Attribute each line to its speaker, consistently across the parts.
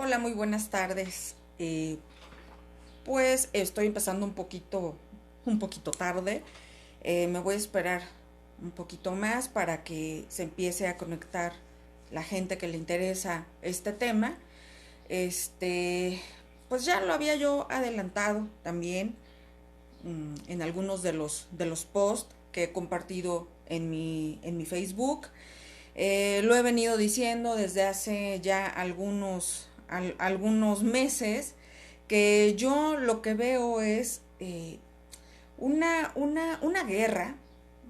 Speaker 1: Hola, muy buenas tardes. Pues estoy empezando un poquito tarde. Me voy a esperar un poquito más para que se empiece a conectar la gente que le interesa este tema. Este, pues ya lo había yo adelantado también en algunos de los posts que he compartido en mi Facebook. Lo he venido diciendo desde hace ya algunos meses que yo lo que veo es una guerra,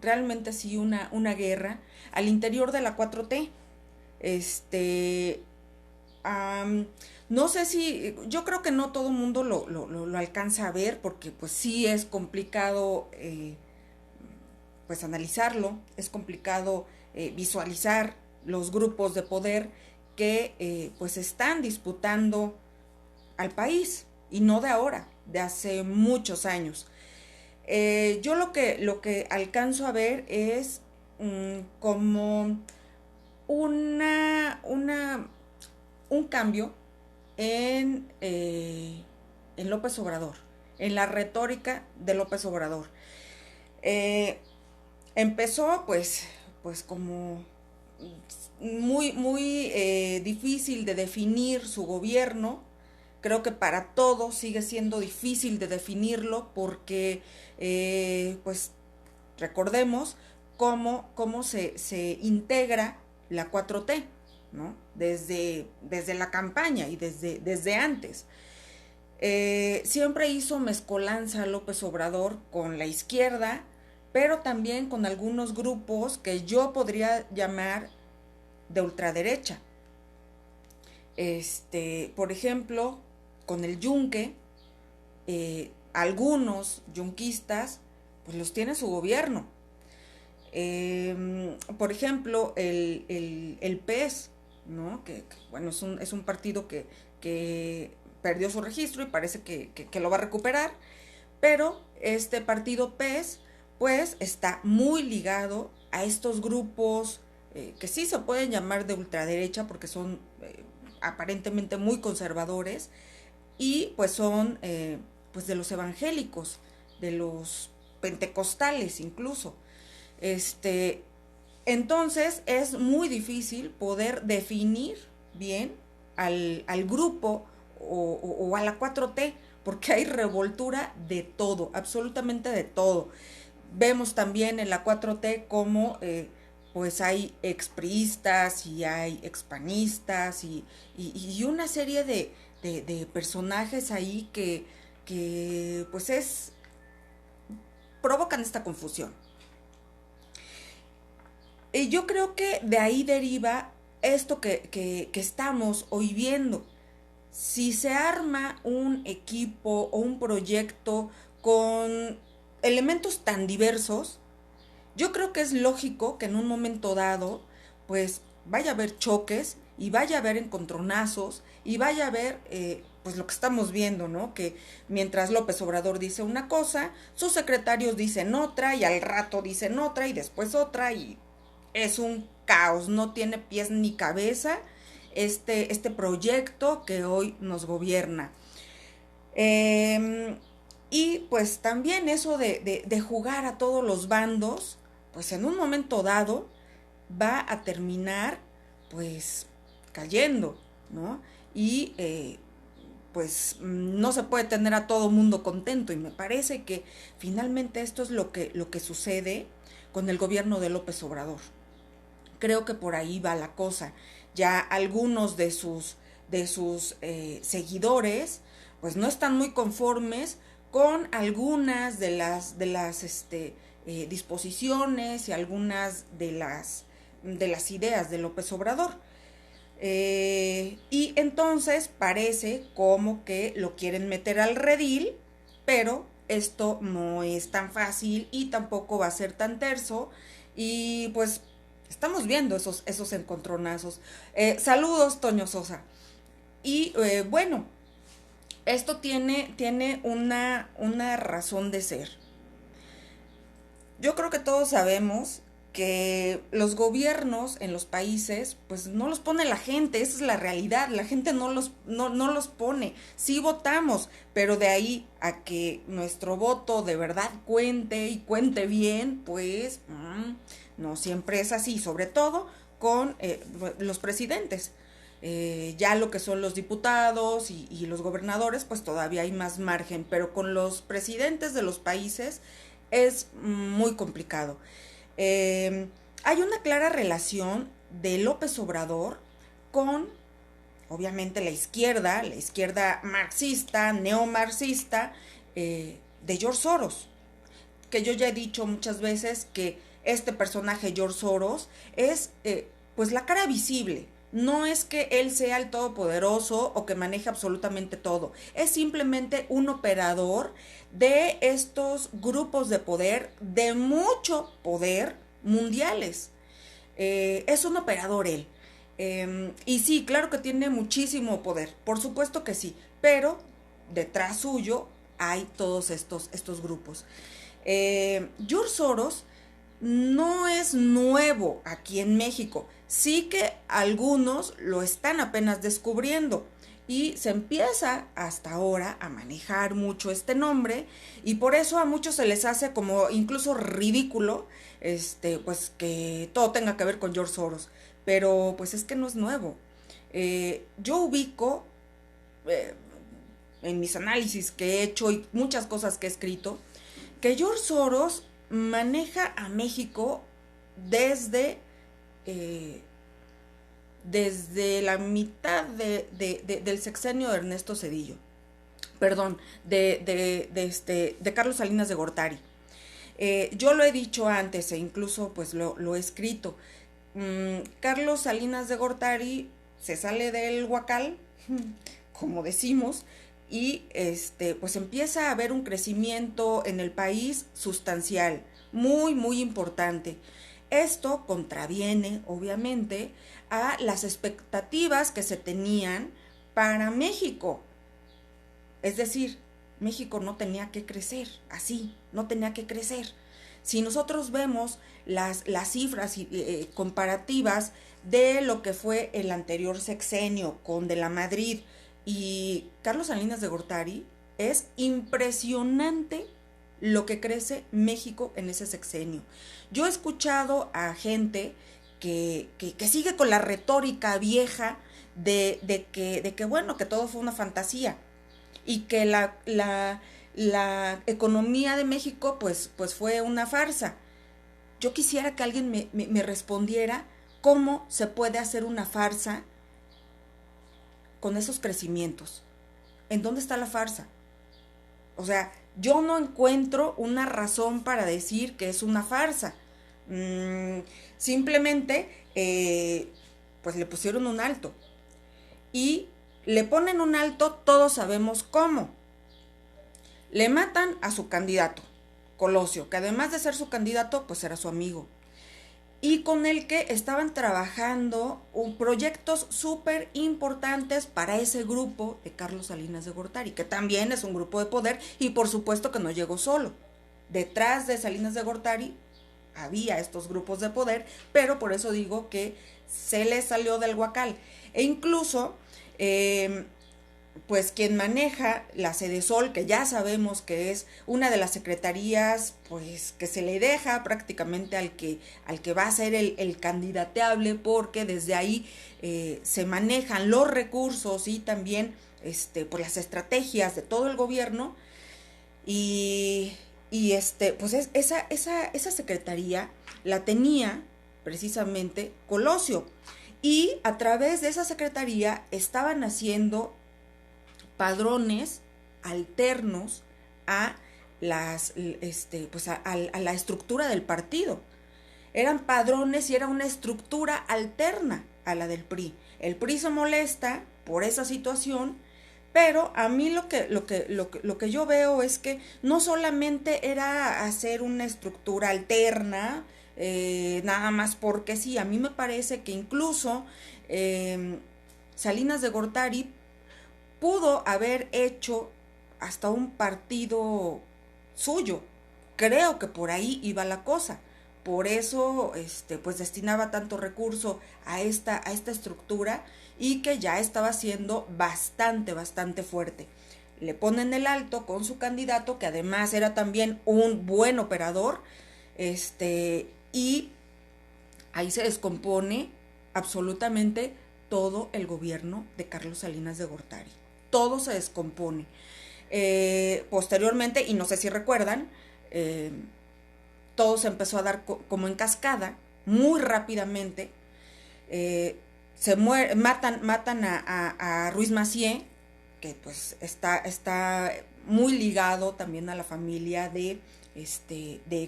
Speaker 1: realmente sí, una guerra al interior de la 4T. Este, um, no sé si, yo creo que no todo el mundo lo alcanza a ver porque pues sí es complicado pues analizarlo, es complicado visualizar los grupos de poder que pues están disputando al país y no de ahora, de hace muchos años. Yo lo que alcanzo a ver es como una, un cambio en López Obrador, en la retórica de López Obrador. Eh, Empezó pues como muy difícil de definir su gobierno. Creo que para todos sigue siendo difícil de definirlo porque pues recordemos cómo se integra la 4T, ¿no? Desde la campaña y desde antes. Siempre hizo mezcolanza López Obrador con la izquierda, pero también con algunos grupos que yo podría llamar de ultraderecha. Por ejemplo, con el yunque, algunos yunquistas, pues los tiene su gobierno. Por ejemplo, el PES, ¿no? Bueno, es un partido que perdió su registro y parece que lo va a recuperar, pero este partido PES pues está muy ligado a estos grupos que sí se pueden llamar de ultraderecha porque son aparentemente muy conservadores y pues son pues de los evangélicos, de los pentecostales incluso. Este, entonces es muy difícil poder definir bien al grupo o a la 4T, porque hay revoltura de todo, absolutamente de todo. Vemos también en la 4T cómo pues hay expriistas y hay expanistas y una serie de personajes ahí que pues provocan esta confusión. Y yo creo que de ahí deriva esto que estamos hoy viendo. Si se arma un equipo o un proyecto con elementos tan diversos, yo creo que es lógico que en un momento dado, pues vaya a haber choques y vaya a haber encontronazos y vaya a haber, pues lo que estamos viendo, ¿no? Que mientras López Obrador dice una cosa, sus secretarios dicen otra y al rato dicen otra y después otra y es un caos, no tiene pies ni cabeza este proyecto que hoy nos gobierna. Eh, y pues también eso de jugar a todos los bandos, pues en un momento dado va a terminar pues cayendo, ¿no? Y pues no se puede tener a todo mundo contento y me parece que finalmente esto es lo que sucede con el gobierno de López Obrador. Creo que por ahí va la cosa. Ya algunos de sus seguidores pues no están muy conformes con algunas de las disposiciones y algunas de las ideas de López Obrador. Y entonces parece como que lo quieren meter al redil, pero esto no es tan fácil y tampoco va a ser tan terso. Y pues estamos viendo esos encontronazos. Saludos, Toño Sosa. Y bueno, esto tiene una razón de ser. Yo creo que todos sabemos que los gobiernos en los países, pues no los pone la gente, esa es la realidad, la gente no los pone, sí votamos, pero de ahí a que nuestro voto de verdad cuente y cuente bien, pues no siempre es así, sobre todo con los presidentes. Ya lo que son los diputados y los gobernadores, pues todavía hay más margen, pero con los presidentes de los países es muy complicado. Hay una clara relación de López Obrador con, obviamente, la izquierda marxista, neomarxista, de George Soros, que yo ya he dicho muchas veces que este personaje George Soros es pues la cara visible. No es que él sea el todopoderoso o que maneje absolutamente todo. Es simplemente un operador de estos grupos de poder, de mucho poder mundiales. Es un operador él. Y sí, claro que tiene muchísimo poder, por supuesto que sí, pero detrás suyo hay todos estos grupos. George Soros no es nuevo aquí en México, sí que algunos lo están apenas descubriendo y se empieza hasta ahora a manejar mucho este nombre y por eso a muchos se les hace como incluso ridículo pues que todo tenga que ver con George Soros, pero pues es que no es nuevo. Yo ubico eh, en mis análisis que he hecho y muchas cosas que he escrito que George Soros maneja a México desde, eh, desde la mitad del sexenio de Ernesto Zedillo, perdón, de Carlos Salinas de Gortari. Yo lo he dicho antes e incluso pues lo he escrito. Carlos Salinas de Gortari se sale del huacal, como decimos, y pues empieza a haber un crecimiento en el país sustancial, muy, muy importante. Esto contraviene, obviamente, a las expectativas que se tenían para México. Es decir, México no tenía que crecer así, no tenía que crecer. Si nosotros vemos las cifras comparativas de lo que fue el anterior sexenio con De la Madrid y Carlos Salinas de Gortari, es impresionante lo que crece México en ese sexenio. Yo he escuchado a gente que sigue con la retórica vieja de que, bueno, que todo fue una fantasía y que la economía de México pues fue una farsa. Yo quisiera que alguien me respondiera cómo se puede hacer una farsa con esos crecimientos. ¿En dónde está la farsa? O sea, yo no encuentro una razón para decir que es una farsa. Simplemente, pues le pusieron un alto. Y le ponen un alto, todos sabemos cómo. Le matan a su candidato, Colosio, que además de ser su candidato, pues era su amigo. Y con el que estaban trabajando proyectos súper importantes para ese grupo de Carlos Salinas de Gortari, que también es un grupo de poder y por supuesto que no llegó solo. Detrás de Salinas de Gortari había estos grupos de poder, pero por eso digo que se le salió del huacal. E incluso, pues quien maneja la Sedesol, que ya sabemos que es una de las secretarías, pues que se le deja prácticamente al que va a ser el candidateable, porque desde ahí se manejan los recursos y también pues las estrategias de todo el gobierno. Y pues esa secretaría la tenía precisamente Colosio. Y a través de esa secretaría estaban haciendo padrones alternos a pues a la estructura del partido. Eran padrones y era una estructura alterna a la del PRI. El PRI se molesta por esa situación, pero a mí lo que yo veo es que no solamente era hacer una estructura alterna, nada más porque sí. A mí me parece que incluso Salinas de Gortari pudo haber hecho hasta un partido suyo. Creo que por ahí iba la cosa, por eso pues destinaba tanto recurso a esta estructura y que ya estaba siendo bastante fuerte. Le ponen el alto con su candidato, que además era también un buen operador, y ahí se descompone absolutamente todo el gobierno de Carlos Salinas de Gortari. Todo se descompone. Posteriormente, y no sé si recuerdan, todo se empezó a dar como en cascada, muy rápidamente. Matan a Ruiz Massieu, que pues está muy ligado también a la familia de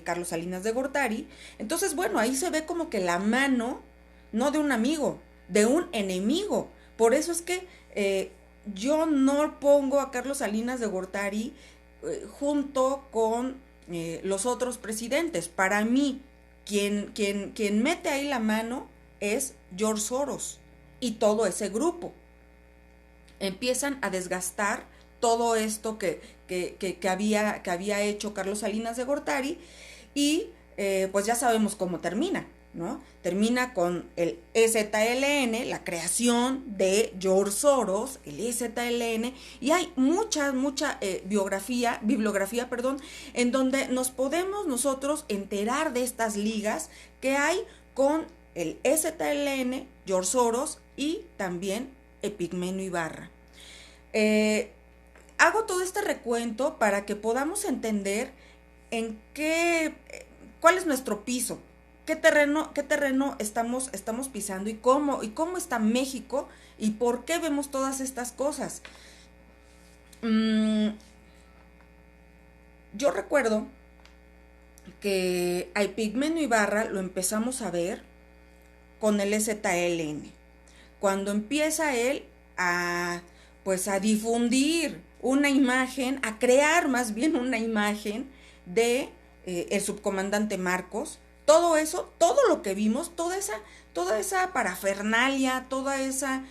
Speaker 1: Carlos Salinas de Gortari. Entonces, bueno, ahí se ve como que la mano, no de un amigo, de un enemigo. Por eso es que yo no pongo a Carlos Salinas de Gortari junto con los otros presidentes. Para mí, quien mete ahí la mano es George Soros y todo ese grupo. Empiezan a desgastar todo esto que había hecho Carlos Salinas de Gortari y pues ya sabemos cómo termina, ¿no? Termina con el EZLN, la creación de George Soros, el EZLN, y hay mucha bibliografía, en donde nos podemos nosotros enterar de estas ligas que hay con el EZLN, George Soros y también Epigmenio Ibarra. Hago todo este recuento para que podamos entender cuál es nuestro piso, qué terreno estamos pisando y cómo está México y por qué vemos todas estas cosas. Yo recuerdo que a Epigmenio Ibarra lo empezamos a ver con el EZLN, cuando empieza él a difundir una imagen, a crear más bien una imagen de el subcomandante Marcos. Todo eso, todo lo que vimos, toda esa parafernalia, toda esa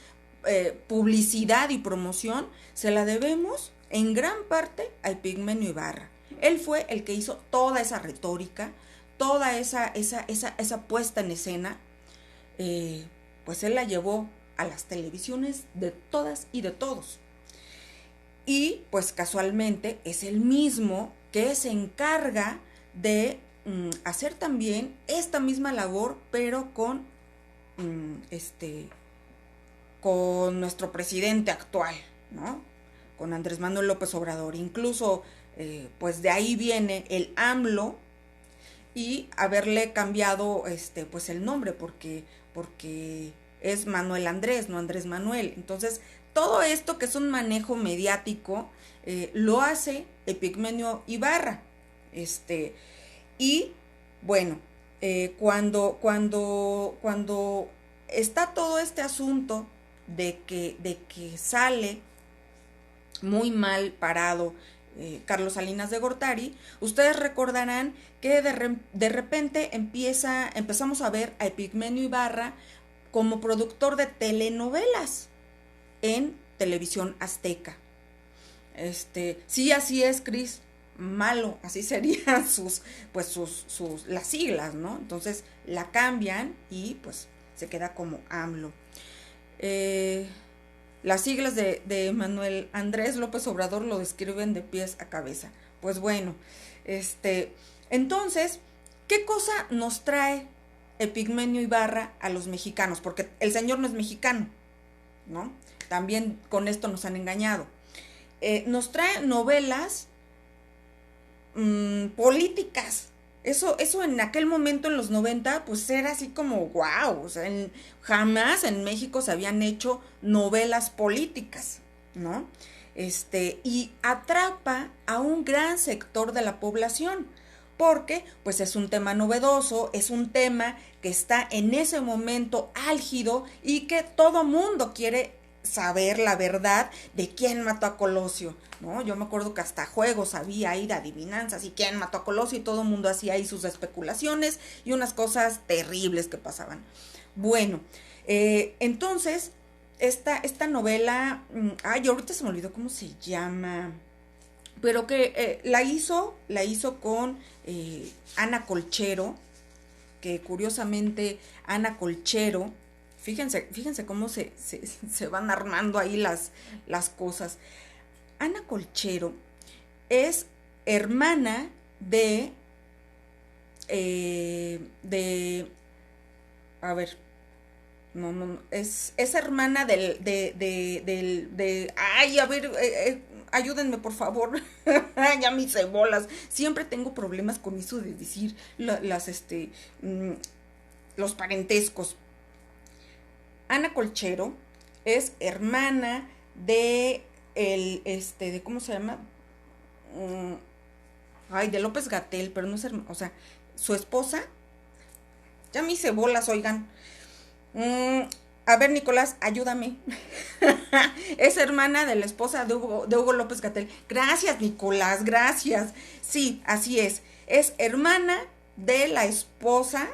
Speaker 1: publicidad y promoción, se la debemos en gran parte a Epigmenio Ibarra. Él fue el que hizo toda esa retórica, toda esa puesta en escena, pues él la llevó a las televisiones de todas y de todos. Y pues casualmente es el mismo que se encarga de hacer también esta misma labor, pero con nuestro presidente actual, ¿no? Con Andrés Manuel López Obrador. Incluso pues de ahí viene el AMLO y haberle cambiado pues el nombre porque es Manuel Andrés, no Andrés Manuel. Entonces, todo esto que es un manejo mediático lo hace Epigmenio Ibarra. Y bueno, cuando está todo este asunto de que sale muy mal parado Carlos Salinas de Gortari, ustedes recordarán que de repente empezamos a ver a Epigmenio Ibarra como productor de telenovelas en Televisión Azteca. Sí, así es, Cris, malo, así serían las siglas, ¿no? Entonces la cambian y pues se queda como AMLO. Las siglas de Manuel Andrés López Obrador lo describen de pies a cabeza. Pues bueno, entonces, ¿qué cosa nos trae Epigmenio Ibarra a los mexicanos? Porque el señor no es mexicano, ¿no? También con esto nos han engañado. Nos trae novelas políticas. Eso en aquel momento, en los 90, pues era así como wow. O sea, jamás en México se habían hecho novelas políticas, ¿no? Y atrapa a un gran sector de la población, porque pues es un tema novedoso, es un tema que está en ese momento álgido y que todo mundo quiere saber la verdad de quién mató a Colosio, ¿no? Yo me acuerdo que hasta juegos había ahí de adivinanzas y quién mató a Colosio y todo el mundo hacía ahí sus especulaciones y unas cosas terribles que pasaban. Bueno, entonces esta novela, ahorita se me olvidó cómo se llama, pero que la hizo con Ana Colchero, que curiosamente Ana Colchero, fíjense cómo se van armando ahí las cosas. Ana Colchero es hermana de, a ver, no, es hermana ay, a ver, ayúdenme por favor, ya me hice bolas, siempre tengo problemas con eso de decir mm, los parentescos. Ana Colchero es hermana de ¿cómo se llama? Mm, Ay, de López Gatell, pero no es hermana, o sea, su esposa, ya me hice bolas, oigan. Mm, a ver, Nicolás, ayúdame. Es hermana de la esposa de Hugo López Gatell. Gracias, Nicolás, gracias. Sí, así es. Es hermana de la esposa,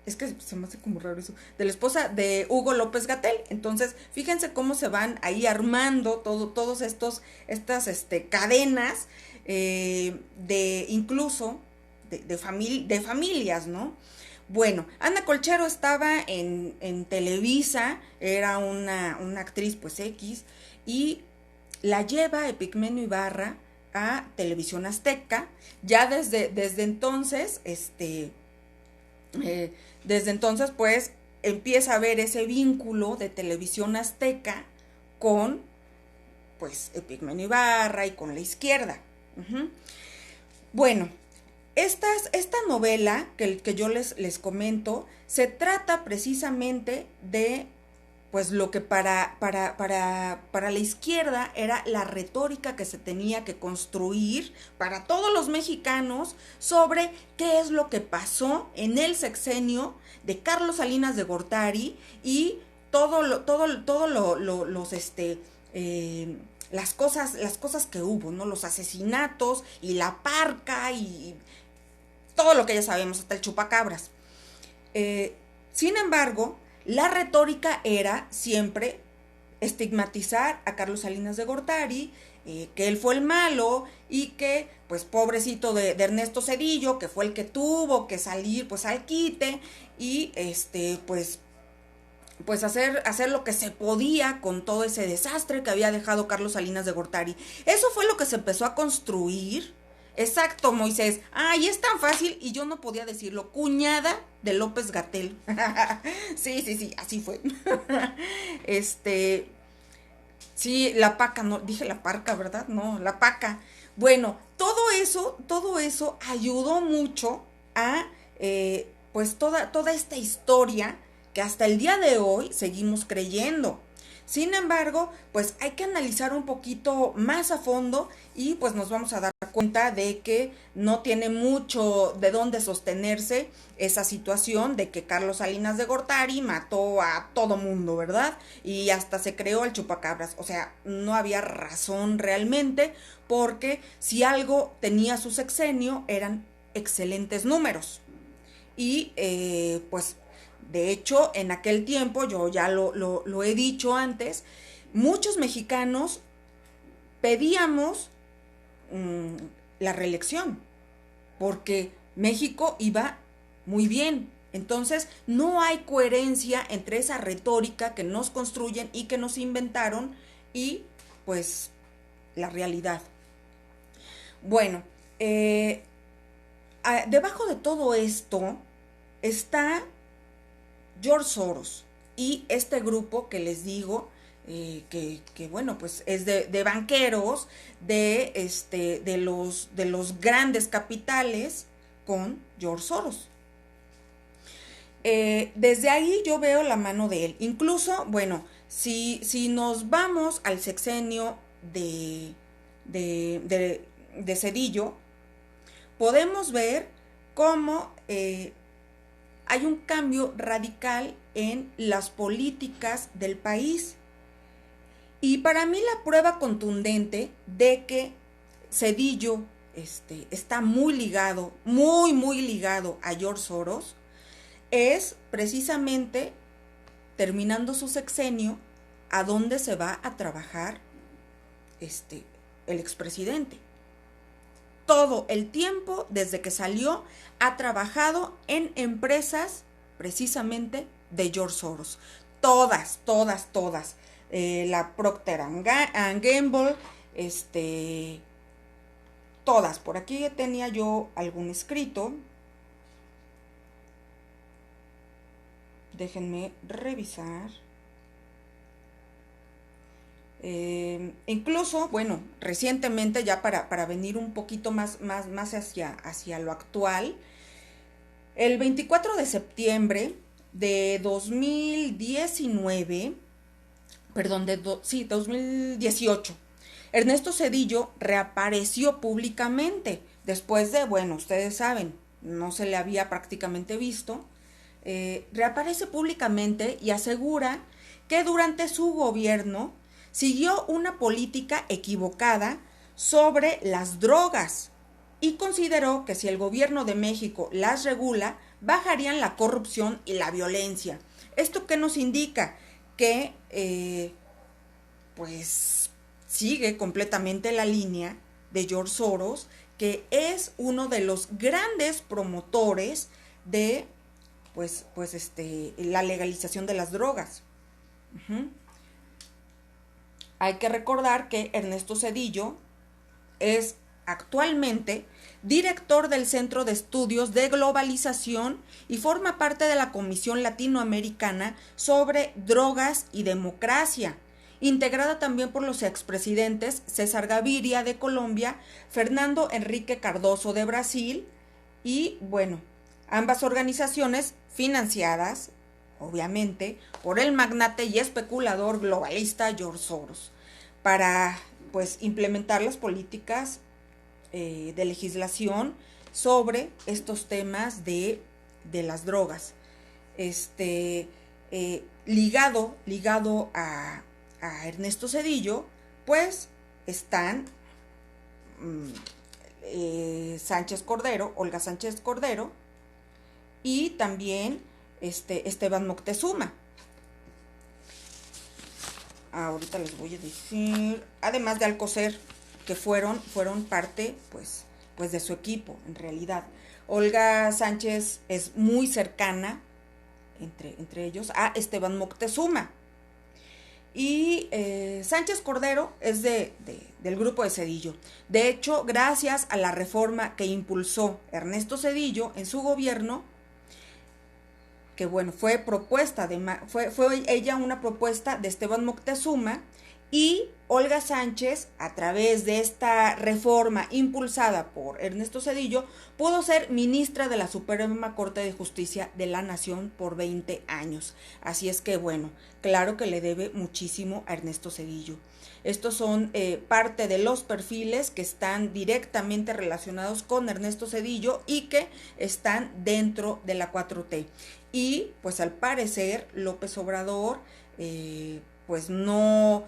Speaker 1: es que se me hace como raro eso, de la esposa de Hugo López Gatell. Entonces, fíjense cómo se van ahí armando todos estas cadenas de incluso de familias, ¿no? Bueno, Ana Colchero estaba en Televisa, era una actriz pues X, y la lleva Epigmenio Ibarra a Televisión Azteca. Ya desde entonces, desde entonces pues empieza a haber ese vínculo de Televisión Azteca con pues Epigmenio Ibarra y con la izquierda. Uh-huh. Bueno, esta novela que yo les comento se trata precisamente de pues lo que para la izquierda era la retórica que se tenía que construir para todos los mexicanos sobre qué es lo que pasó en el sexenio de Carlos Salinas de Gortari y las cosas que hubo, ¿no? Los asesinatos y la parca y todo lo que ya sabemos, hasta el chupacabras. Sin embargo, la retórica era siempre estigmatizar a Carlos Salinas de Gortari, que él fue el malo y que, pues, pobrecito de Ernesto Zedillo, que fue el que tuvo que salir, pues, al quite y, pues hacer lo que se podía con todo ese desastre que había dejado Carlos Salinas de Gortari. Eso fue lo que se empezó a construir. Exacto, Moisés. Ay, es tan fácil y yo no podía decirlo. Cuñada de López Gatell. Sí, así fue. Sí, la paca, no, dije la parca, ¿verdad? No, la paca. Bueno, todo eso ayudó mucho a, pues, toda esta historia que hasta el día de hoy seguimos creyendo. Sin embargo, pues hay que analizar un poquito más a fondo y pues nos vamos a dar cuenta de que no tiene mucho de dónde sostenerse esa situación de que Carlos Salinas de Gortari mató a todo mundo, ¿verdad? Y hasta se creó el chupacabras. O sea, no había razón realmente porque si algo tenía su sexenio eran excelentes números. Y pues de hecho, en aquel tiempo, yo ya lo he dicho antes, muchos mexicanos pedíamos la reelección, porque México iba muy bien. Entonces, no hay coherencia entre esa retórica que nos construyen y que nos inventaron y, pues, la realidad. Bueno, debajo de todo esto está George Soros y este grupo que les digo que bueno, pues es de banqueros de los grandes capitales con George Soros. Desde ahí yo veo la mano de él. Incluso, bueno, si nos vamos al sexenio de Zedillo, podemos ver cómo hay un cambio radical en las políticas del país. Y para mí la prueba contundente de que Zedillo está muy ligado, muy ligado a George Soros, es precisamente terminando su sexenio, a dónde se va a trabajar el expresidente. todo el tiempo desde que salió ha trabajado en empresas precisamente de George Soros. Todas, todas, todas. La Procter and Gamble, todas. Por aquí tenía yo algún escrito. Déjenme revisar. Incluso, bueno, recientemente, ya para venir un poquito más hacia lo actual, el 24 de septiembre de 2019, perdón, 2018, Ernesto Zedillo reapareció públicamente, después de, bueno, ustedes saben, no se le había prácticamente visto, reaparece públicamente y asegura que durante su gobierno siguió una política equivocada sobre las drogas y consideró que si el gobierno de México las regula, bajarían la corrupción y la violencia. ¿Esto qué nos indica? Que pues sigue completamente la línea de George Soros, que es uno de los grandes promotores de la legalización de las drogas. Hay que recordar que Ernesto Zedillo es actualmente director del Centro de Estudios de Globalización y forma parte de la Comisión Latinoamericana sobre Drogas y Democracia, integrada también por los expresidentes César Gaviria de Colombia, Fernando Henrique Cardoso de Brasil y, bueno, ambas organizaciones financiadas, obviamente, por el magnate y especulador globalista George Soros, para pues implementar las políticas de legislación sobre estos temas de las drogas. Ligado a Ernesto Zedillo, pues están Olga Sánchez Cordero, y también Esteban Moctezuma. Ahorita les voy a decir, además de Alcocer, que fueron parte pues de su equipo, en realidad. Olga Sánchez es muy cercana, entre ellos, a Esteban Moctezuma. Y Sánchez Cordero es del grupo de Zedillo. De hecho, gracias a la reforma que impulsó Ernesto Zedillo en su gobierno, que bueno, fue ella una propuesta de Esteban Moctezuma, y Olga Sánchez, a través de esta reforma impulsada por Ernesto Zedillo, pudo ser ministra de la Suprema Corte de Justicia de la Nación por 20 años. Así es que, bueno, claro que le debe muchísimo a Ernesto Zedillo. Estos son parte de los perfiles que están directamente relacionados con Ernesto Zedillo y que están dentro de la 4T. Y pues al parecer López Obrador pues no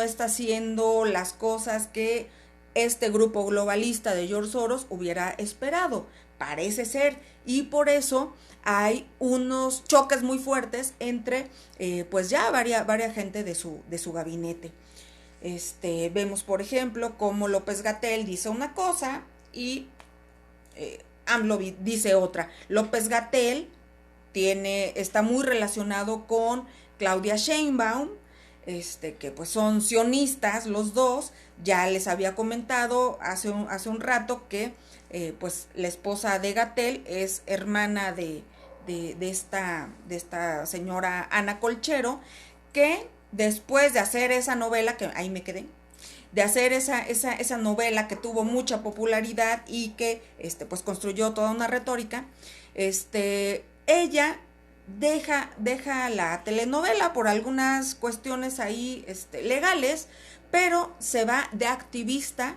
Speaker 1: está haciendo las cosas que este grupo globalista de George Soros hubiera esperado, parece ser, y por eso hay unos choques muy fuertes entre pues ya varia gente de su gabinete. Vemos, por ejemplo, cómo López-Gatell dice una cosa y AMLO dice otra. López-Gatell está muy relacionado con Claudia Sheinbaum, que pues son sionistas los dos. Ya les había comentado hace un rato que pues la esposa de Gatell es hermana de esta señora Ana Colchero, que después de hacer esa novela, que ahí me quedé, de hacer esa novela que tuvo mucha popularidad y que pues construyó toda una retórica, ella deja la telenovela por algunas cuestiones ahí legales, pero se va de activista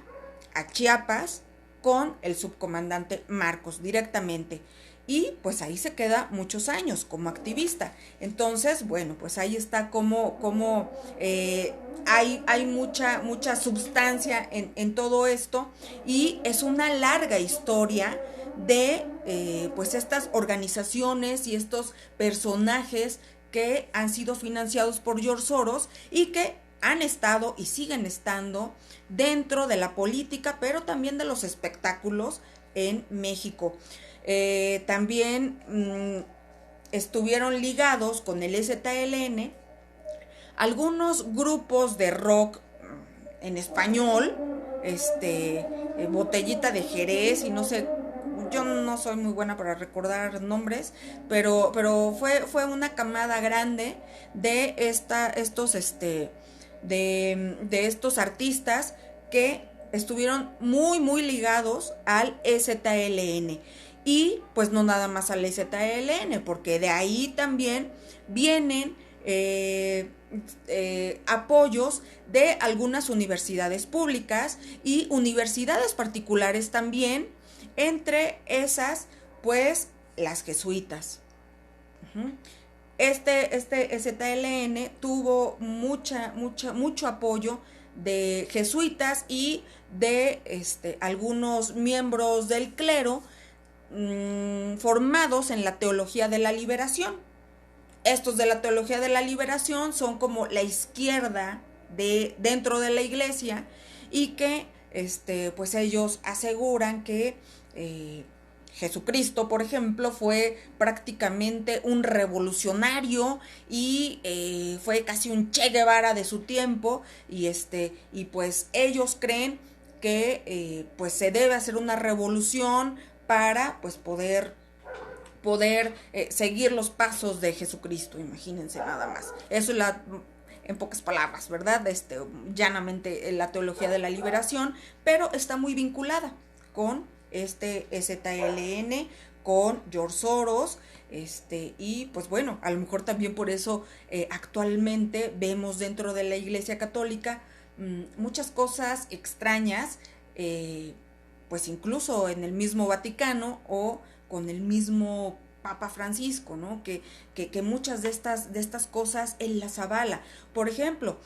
Speaker 1: a Chiapas con el subcomandante Marcos directamente, y pues ahí se queda muchos años como activista. Entonces, bueno, pues ahí está como hay mucha sustancia en todo esto, y es una larga historia de pues estas organizaciones y estos personajes que han sido financiados por George Soros y que han estado y siguen estando dentro de la política, pero también de los espectáculos en México. También estuvieron ligados con el EZLN algunos grupos de rock en español, Botellita de Jerez y no sé, yo no soy muy buena para recordar nombres, pero fue una camada grande de estos artistas que estuvieron muy ligados al EZLN. Y pues no nada más al EZLN, porque de ahí también vienen apoyos de algunas universidades públicas y universidades particulares también, entre esas pues las jesuitas. Este EZLN tuvo mucho apoyo de jesuitas y de algunos miembros del clero formados en la teología de la liberación. Estos de la teología de la liberación son como la izquierda dentro de la iglesia, y que pues ellos aseguran que Jesucristo, por ejemplo, fue prácticamente un revolucionario y fue casi un Che Guevara de su tiempo, y pues ellos creen que pues se debe hacer una revolución para pues poder seguir los pasos de Jesucristo. Imagínense nada más. Eso es en pocas palabras, ¿verdad? Llanamente la teología de la liberación, pero está muy vinculada con EZLN, con George Soros, y pues bueno, a lo mejor también por eso actualmente vemos dentro de la Iglesia Católica muchas cosas extrañas, pues incluso en el mismo Vaticano o con el mismo Papa Francisco, ¿no? Que muchas de estas cosas él las avala. Por ejemplo,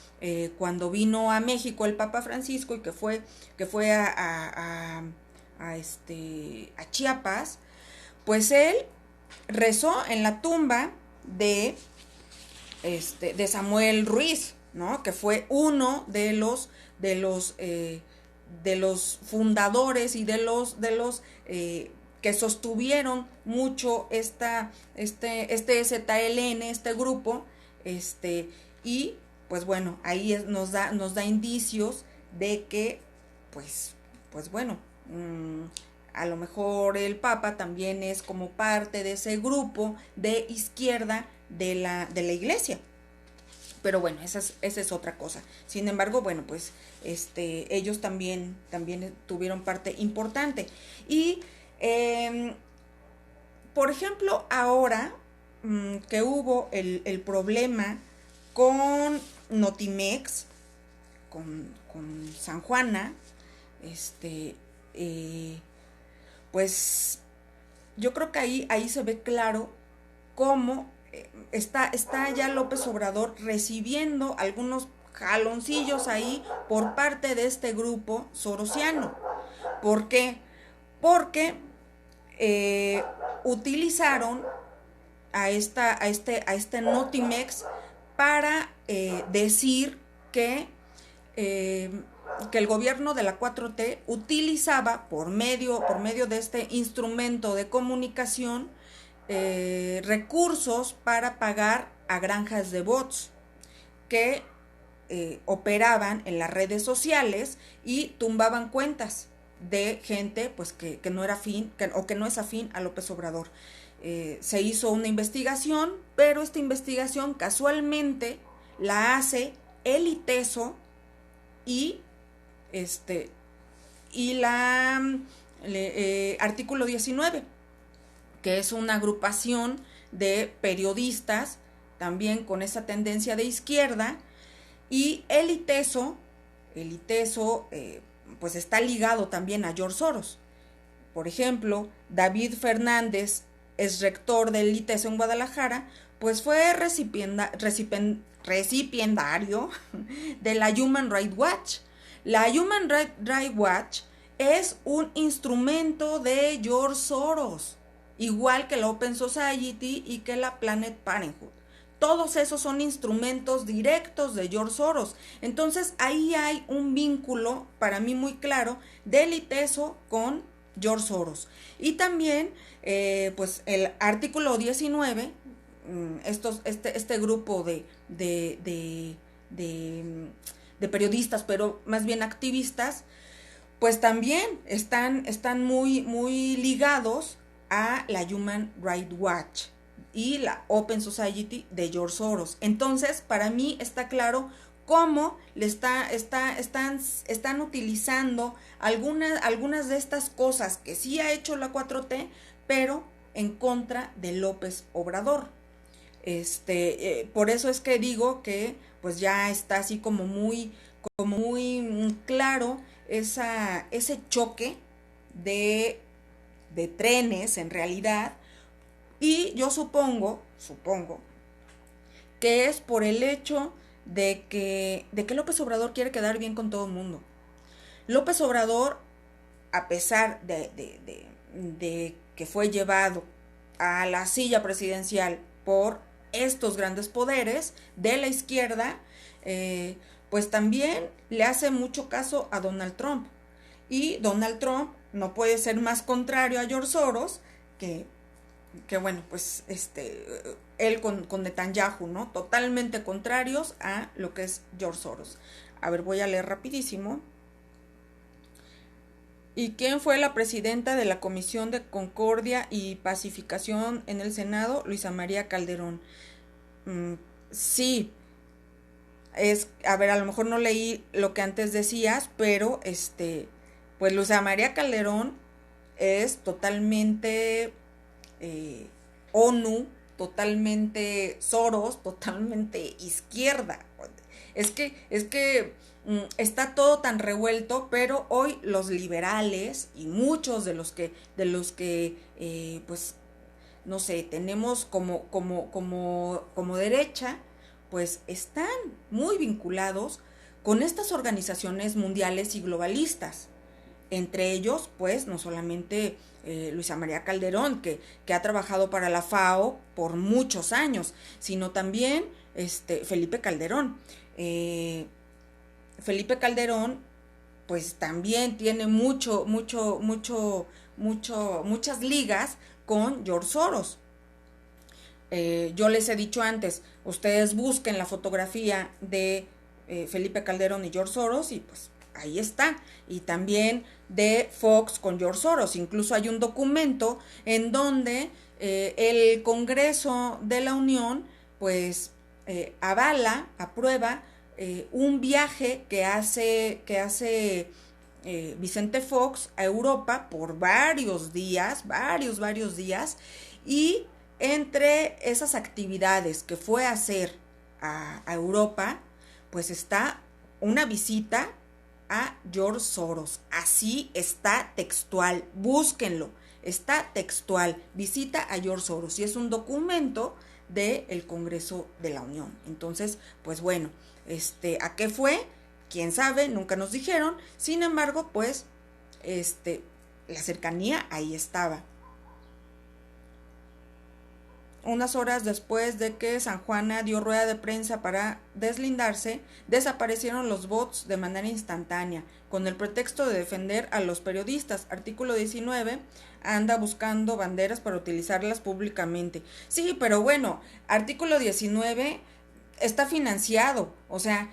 Speaker 1: cuando vino a México el Papa Francisco y que fue a Chiapas, pues él rezó en la tumba de Samuel Ruiz, ¿no? Que fue uno de los fundadores y de los que sostuvieron mucho este EZLN, este grupo, y pues bueno, ahí nos da indicios de que pues bueno, a lo mejor el Papa también es como parte de ese grupo de izquierda de la iglesia. Pero bueno, esa es otra cosa. Sin embargo, bueno, pues ellos también tuvieron parte importante. Y por ejemplo, ahora que hubo el problema con Notimex, con San Juana, pues yo creo que ahí se ve claro cómo está ya López Obrador recibiendo algunos jaloncillos ahí por parte de este grupo sorosiano. ¿Por qué? Porque utilizaron a este Notimex para decir que el gobierno de la 4T utilizaba por medio de este instrumento de comunicación recursos para pagar a granjas de bots que operaban en las redes sociales y tumbaban cuentas de gente pues que no era afín o que no es afín a López Obrador. Se hizo una investigación, pero esta investigación casualmente la hace el ITESO y la Artículo 19, que es una agrupación de periodistas también con esa tendencia de izquierda, y el ITESO pues está ligado también a George Soros. Por ejemplo, David Fernández es rector del ITESO en Guadalajara, pues fue recipiendario de la Human Rights Watch. La Human Rights Watch es un instrumento de George Soros, igual que la Open Society y que la Planned Parenthood. todos esos son instrumentos directos de George Soros. Entonces ahí hay un vínculo para mí muy claro del ITESO con George Soros. Y también pues el artículo 19, este grupo de periodistas, pero más bien activistas, pues también están muy ligados a la Human Rights Watch y la Open Society de George Soros. Entonces, para mí está claro cómo están utilizando algunas de estas cosas que sí ha hecho la 4T, pero en contra de López Obrador. Por eso es que digo que pues ya está así como muy claro ese choque de trenes en realidad. Y yo supongo que es por el hecho de que López Obrador quiere quedar bien con todo el mundo. López Obrador, a pesar de que fue llevado a la silla presidencial por estos grandes poderes de la izquierda, pues también le hace mucho caso a Donald Trump. Y Donald Trump no puede ser más contrario a George Soros que bueno, pues él con Netanyahu, ¿no? Totalmente contrarios a lo que es George Soros. A ver, voy a leer rapidísimo. ¿Y quién fue la presidenta de la Comisión de Concordia y Pacificación en el Senado? Luisa María Calderón. Sí, a ver, a lo mejor no leí lo que antes decías, pero pues Luisa María Calderón es totalmente ONU, totalmente Soros, totalmente izquierda. Es que está todo tan revuelto, pero hoy los liberales y muchos de los que pues no sé, tenemos como derecha, pues están muy vinculados con estas organizaciones mundiales y globalistas. Entre ellos, pues, no solamente Luisa María Calderón, que ha trabajado para la FAO por muchos años, sino también Felipe Calderón. Felipe Calderón, pues también tiene muchas ligas con George Soros. Yo les he dicho antes, ustedes busquen la fotografía de Felipe Calderón y George Soros y pues ahí está. Y también de Fox con George Soros. Incluso hay un documento en donde el Congreso de la Unión pues aprueba un viaje que hace Vicente Fox a Europa por varios días, y entre esas actividades que fue a hacer a Europa, pues está una visita a George Soros. Así está textual, búsquenlo, está textual, visita a George Soros, y es un documento del Congreso de la Unión. Entonces, pues bueno, ¿a qué fue? Quién sabe, nunca nos dijeron. Sin embargo, pues la cercanía ahí estaba. Unas horas después de que San Juana dio rueda de prensa para deslindarse, desaparecieron los bots de manera instantánea, con el pretexto de defender a los periodistas. Artículo 19, anda buscando banderas para utilizarlas públicamente. Sí, pero bueno, artículo 19 está financiado, o sea,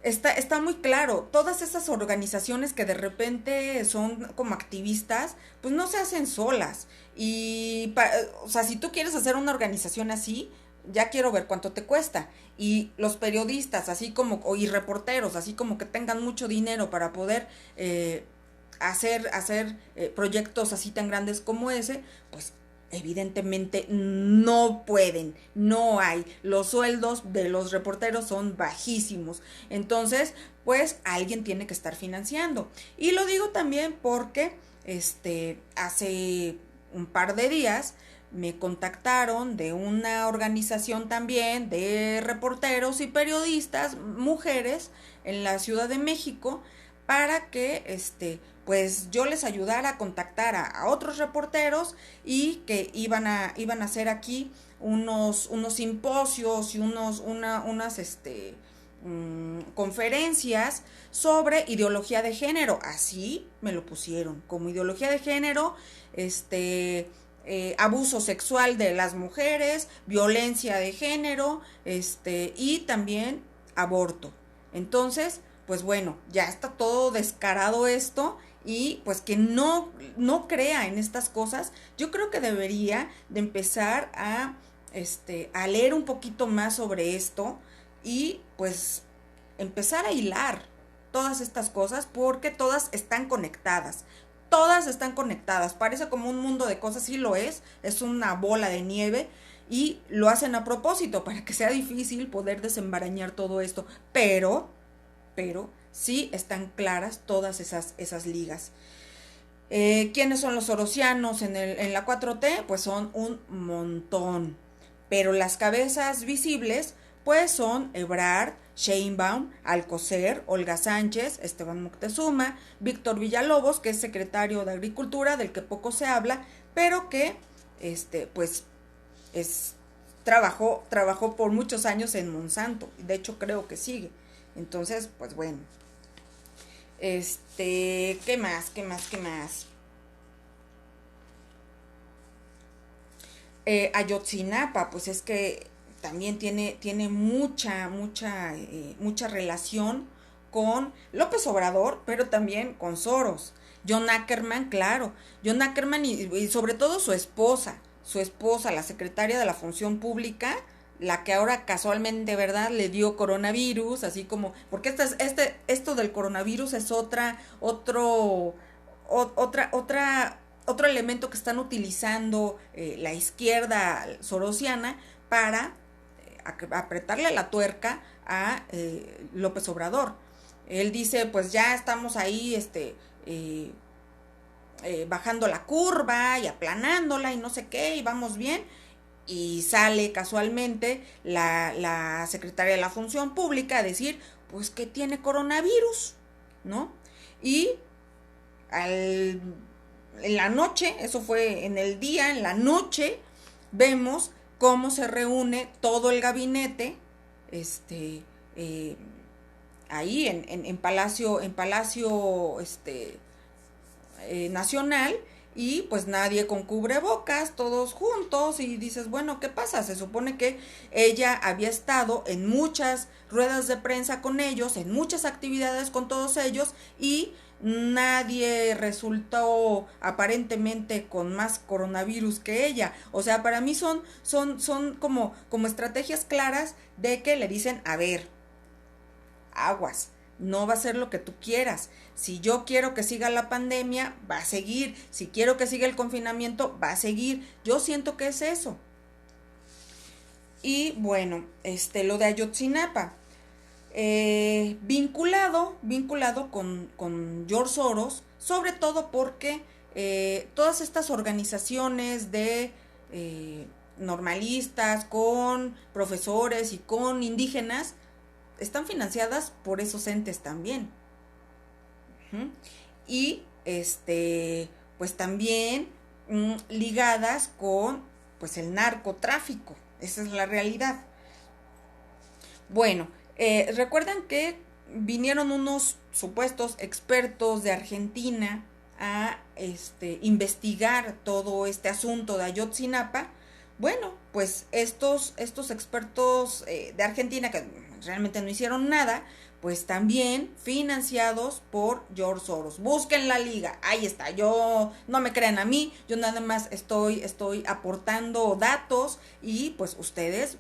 Speaker 1: está muy claro. Todas esas organizaciones que de repente son como activistas, pues no se hacen solas. Y, o sea, si tú quieres hacer una organización así, ya quiero ver cuánto te cuesta. Y los periodistas, así como, y reporteros, así como que tengan mucho dinero para poder hacer proyectos así tan grandes como ese, pues evidentemente no pueden, no hay. Los sueldos de los reporteros son bajísimos. Entonces, pues alguien tiene que estar financiando. Y lo digo también porque hace un par de días me contactaron de una organización también de reporteros y periodistas, mujeres, en la Ciudad de México, para que pues yo les ayudara a contactar a otros reporteros y que iban a hacer aquí unos simposios y unas conferencias sobre ideología de género. Así me lo pusieron, como ideología de género, abuso sexual de las mujeres, violencia de género, y también aborto. Entonces, pues bueno, ya está todo descarado esto, y pues que no crea en estas cosas. Yo creo que debería de empezar a leer un poquito más sobre esto, y pues empezar a hilar todas estas cosas, porque todas están conectadas. Todas están conectadas. Parece como un mundo de cosas, sí lo es una bola de nieve, y lo hacen a propósito para que sea difícil poder desembarañar todo esto, pero sí están claras todas esas ligas. ¿Quiénes son los sorosianos en la 4T? Pues son un montón, pero las cabezas visibles pues son Ebrard, Sheinbaum, Alcocer, Olga Sánchez, Esteban Moctezuma, Víctor Villalobos, que es secretario de Agricultura, del que poco se habla, pero que pues trabajó por muchos años en Monsanto, de hecho creo que sigue. Entonces, pues bueno. ¿Qué más? Ayotzinapa, pues es que también tiene mucha relación con López Obrador, pero también con Soros. John Ackerman, claro. John Ackerman y sobre todo su esposa, la secretaria de la Función Pública, la que ahora casualmente, ¿verdad?, le dio coronavirus, así como, porque esto del coronavirus es otro elemento que están utilizando la izquierda sorosiana para apretarle la tuerca a López Obrador. Él dice, pues ya estamos ahí bajando la curva y aplanándola y no sé qué, y vamos bien. Y sale casualmente la secretaria de la Función Pública a decir, pues que tiene coronavirus, ¿no? Y en la noche, eso fue en el día, en la noche, vemos cómo se reúne todo el gabinete, ahí en Palacio Nacional, y pues nadie con cubrebocas, todos juntos, y dices, bueno, ¿qué pasa? Se supone que ella había estado en muchas ruedas de prensa con ellos, en muchas actividades con todos ellos, y nadie resultó aparentemente con más coronavirus que ella. O sea, para mí son como estrategias claras de que le dicen, a ver, aguas, no va a ser lo que tú quieras. Si yo quiero que siga la pandemia, va a seguir. Si quiero que siga el confinamiento, va a seguir. Yo siento que es eso. Y bueno, lo de Ayotzinapa, vinculado con George Soros, sobre todo porque todas estas organizaciones de normalistas, con profesores y con indígenas, están financiadas por esos entes también. Y pues también ligadas con pues el narcotráfico. Esa es la realidad. Bueno, recuerdan que vinieron unos supuestos expertos de Argentina a investigar todo este asunto de Ayotzinapa. Bueno, pues estos expertos de Argentina, que realmente no hicieron nada, pues también financiados por George Soros. Busquen la liga, ahí está. Yo, no me crean a mí, yo nada más estoy aportando datos, y pues ustedes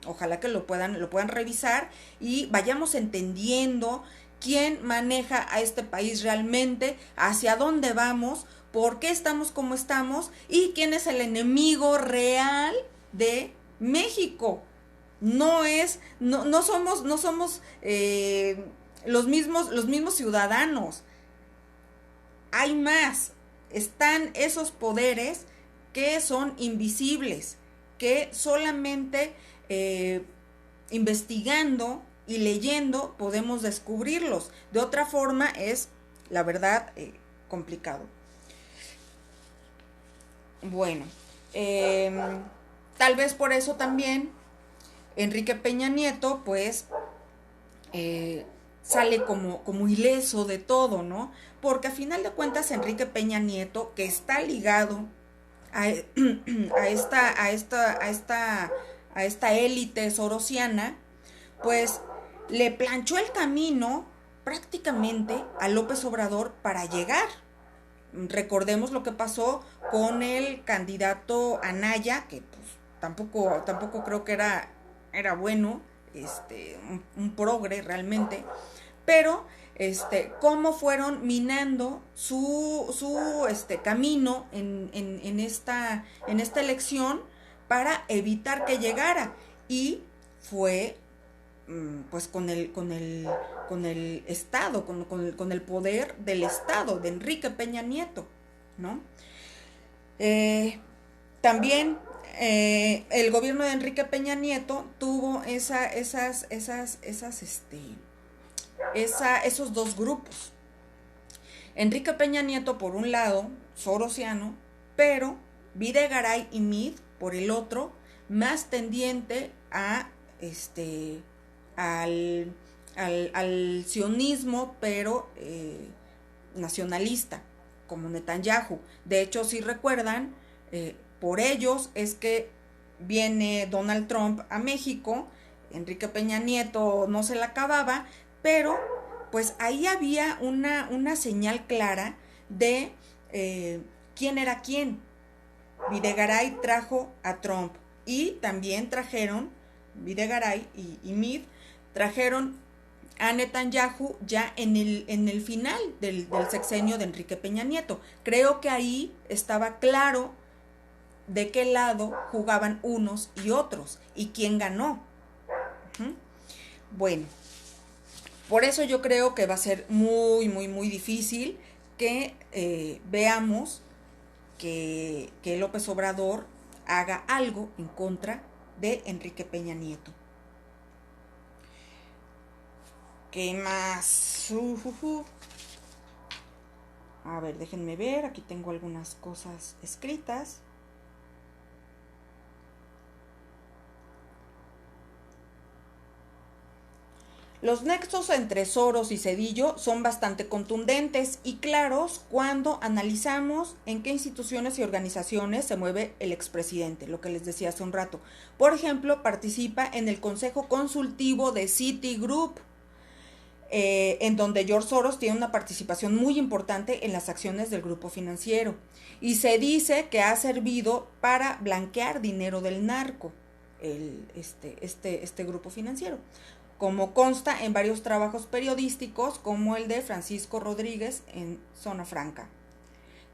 Speaker 1: ojalá que lo puedan revisar, y vayamos entendiendo quién maneja a este país realmente, hacia dónde vamos, por qué estamos como estamos, y quién es el enemigo real de México. No somos los mismos ciudadanos. Hay más. Están esos poderes que son invisibles, que solamente investigando y leyendo podemos descubrirlos. De otra forma es, la verdad, complicado. Bueno, tal vez por eso también Enrique Peña Nieto, pues, sale como ileso de todo, ¿no? Porque a final de cuentas Enrique Peña Nieto, que está ligado a, a esta élite sorosiana, pues le planchó el camino prácticamente a López Obrador para llegar. Recordemos lo que pasó con el candidato Anaya, que pues tampoco creo que era bueno, un progre realmente, pero cómo fueron minando su camino en esta elección para evitar que llegara, y fue pues con el Estado, con el poder del Estado, de Enrique Peña Nieto, ¿no? También el gobierno de Enrique Peña Nieto tuvo esos dos grupos. Enrique Peña Nieto por un lado, sorosiano, pero Videgaray y Meade por el otro, más tendiente a al sionismo, pero nacionalista, como Netanyahu. De hecho, si recuerdan, por ellos es que viene Donald Trump a México. Enrique Peña Nieto no se la acababa, pero pues ahí había una señal clara de quién era quién. Videgaray trajo a Trump, y también trajeron, Videgaray y Meade trajeron a Netanyahu ya en el final del sexenio de Enrique Peña Nieto. Creo que ahí estaba claro de qué lado jugaban unos y otros y quién ganó. Bueno, por eso yo creo que va a ser muy, muy, muy difícil que veamos que López Obrador haga algo en contra de Enrique Peña Nieto. ¿Qué más? A ver, déjenme ver, aquí tengo algunas cosas escritas. Los nexos entre Soros y Zedillo son bastante contundentes y claros cuando analizamos en qué instituciones y organizaciones se mueve el expresidente, lo que les decía hace un rato. Por ejemplo, participa en el Consejo Consultivo de Citigroup, en donde George Soros tiene una participación muy importante en las acciones del grupo financiero. Y se dice que ha servido para blanquear dinero del narco, este grupo financiero, como consta en varios trabajos periodísticos, como el de Francisco Rodríguez en Zona Franca.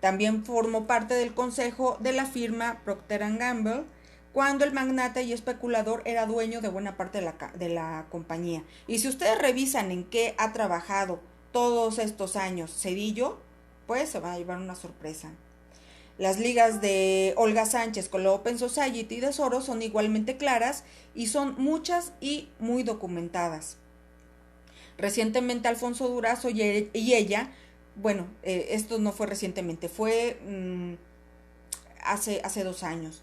Speaker 1: También formó parte del consejo de la firma Procter & Gamble, cuando el magnate y especulador era dueño de buena parte de la compañía. Y si ustedes revisan en qué ha trabajado todos estos años Zedillo, pues se van a llevar una sorpresa. Las ligas de Olga Sánchez con la Open Society de Soros son igualmente claras y son muchas y muy documentadas. Recientemente Alfonso Durazo y ella, bueno, esto no fue recientemente, fue hace 2 años,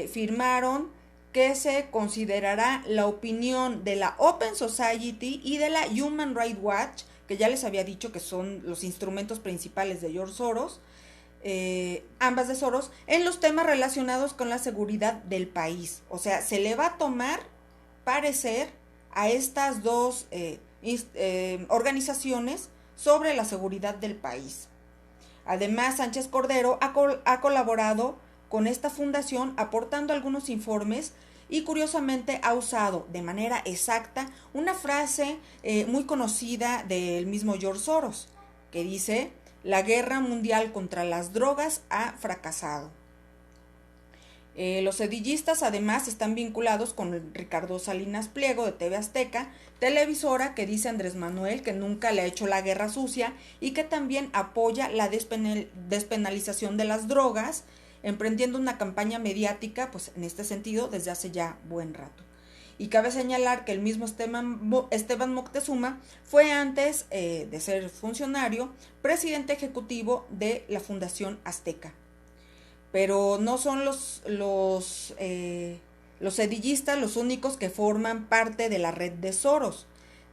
Speaker 1: firmaron que se considerará la opinión de la Open Society y de la Human Rights Watch, que ya les había dicho que son los instrumentos principales de George Soros, ambas de Soros, en los temas relacionados con la seguridad del país. O sea, se le va a tomar parecer a estas dos organizaciones sobre la seguridad del país. Además, Sánchez Cordero ha colaborado con esta fundación aportando algunos informes y curiosamente ha usado de manera exacta una frase muy conocida del mismo George Soros, que dice: la guerra mundial contra las drogas ha fracasado. Los sedillistas además están vinculados con Ricardo Salinas Pliego de TV Azteca, televisora que dice Andrés Manuel que nunca le ha hecho la guerra sucia y que también apoya la despenalización de las drogas, emprendiendo una campaña mediática pues en este sentido desde hace ya buen rato. Y cabe señalar que el mismo Esteban Moctezuma fue antes de ser funcionario, presidente ejecutivo de la Fundación Azteca. Pero no son los sedillistas los únicos que forman parte de la red de Soros.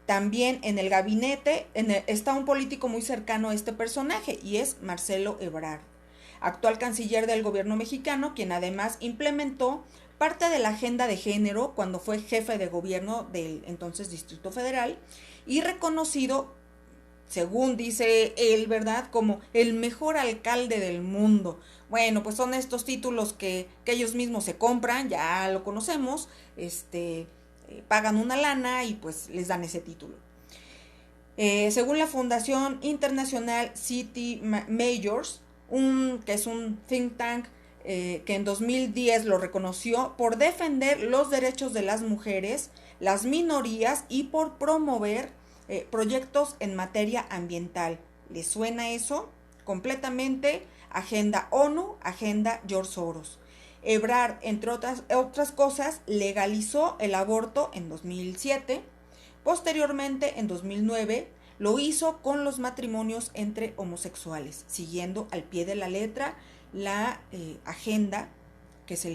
Speaker 1: También en el gabinete está un político muy cercano a este personaje y es Marcelo Ebrard, actual canciller del gobierno mexicano, quien además implementó parte de la agenda de género cuando fue jefe de gobierno del entonces Distrito Federal y reconocido, según dice él, ¿verdad?, como el mejor alcalde del mundo. Bueno, pues son estos títulos que ellos mismos se compran, ya lo conocemos, pagan una lana y pues les dan ese título. Según la Fundación Internacional City Majors, que es un think tank que en 2010 lo reconoció por defender los derechos de las mujeres, las minorías y por promover proyectos en materia ambiental. ¿Les suena eso? Completamente agenda ONU, agenda George Soros. Ebrard, entre otras cosas, legalizó el aborto en 2007. Posteriormente, en 2009, lo hizo con los matrimonios entre homosexuales, siguiendo al pie de la letra la agenda que se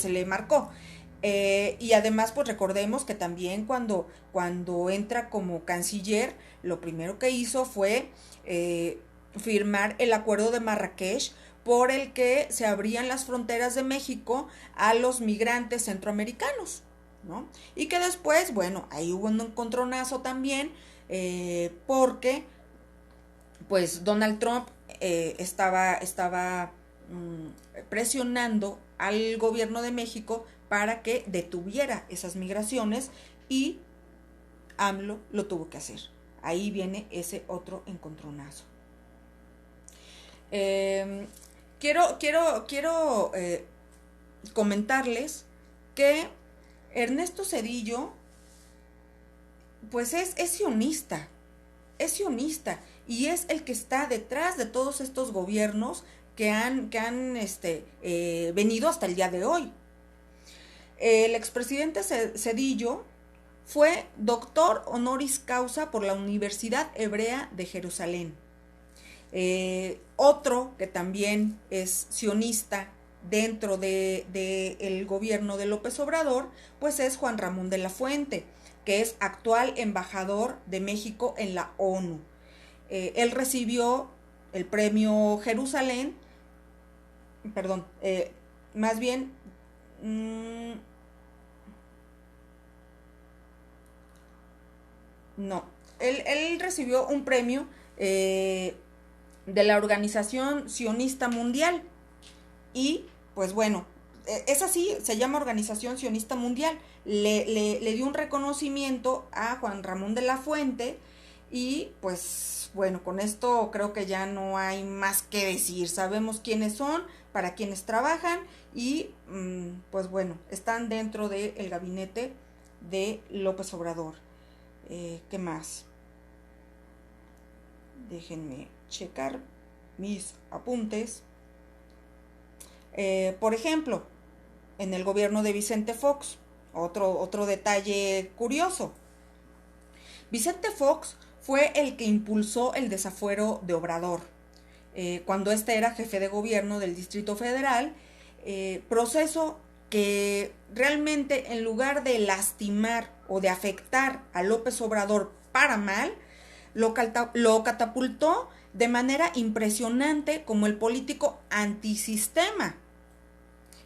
Speaker 1: le marcó. Y además, pues recordemos que también cuando entra como canciller, lo primero que hizo fue firmar el acuerdo de Marrakech, por el que se abrían las fronteras de México a los migrantes centroamericanos, ¿no? Y que después, bueno, ahí hubo un encontronazo también, porque pues Donald Trump estaba presionando al gobierno de México para que detuviera esas migraciones y AMLO lo tuvo que hacer. Ahí viene ese otro encontronazo. Quiero comentarles que Ernesto Zedillo pues es sionista, y es el que está detrás de todos estos gobiernos que han venido hasta el día de hoy. El expresidente Zedillo fue doctor honoris causa por la Universidad Hebrea de Jerusalén. Otro que también es sionista dentro del gobierno de López Obrador, pues es Juan Ramón de la Fuente, que es actual embajador de México en la ONU. Él recibió el premio Jerusalén, perdón, más bien, no, él recibió un premio de la Organización Sionista Mundial. Y pues bueno, es así, se llama Organización Sionista Mundial. Le dio un reconocimiento a Juan Ramón de la Fuente y pues bueno, con esto creo que ya no hay más que decir. Sabemos quiénes son, para quiénes trabajan y pues bueno, están dentro del gabinete de López Obrador. ¿Qué más? Déjenme checar mis apuntes. Por ejemplo, en el gobierno de Vicente Fox, otro detalle curioso. Vicente Fox fue el que impulsó el desafuero de Obrador, cuando era jefe de gobierno del Distrito Federal, proceso que realmente, en lugar de lastimar o de afectar a López Obrador para mal, lo catapultó de manera impresionante como el político antisistema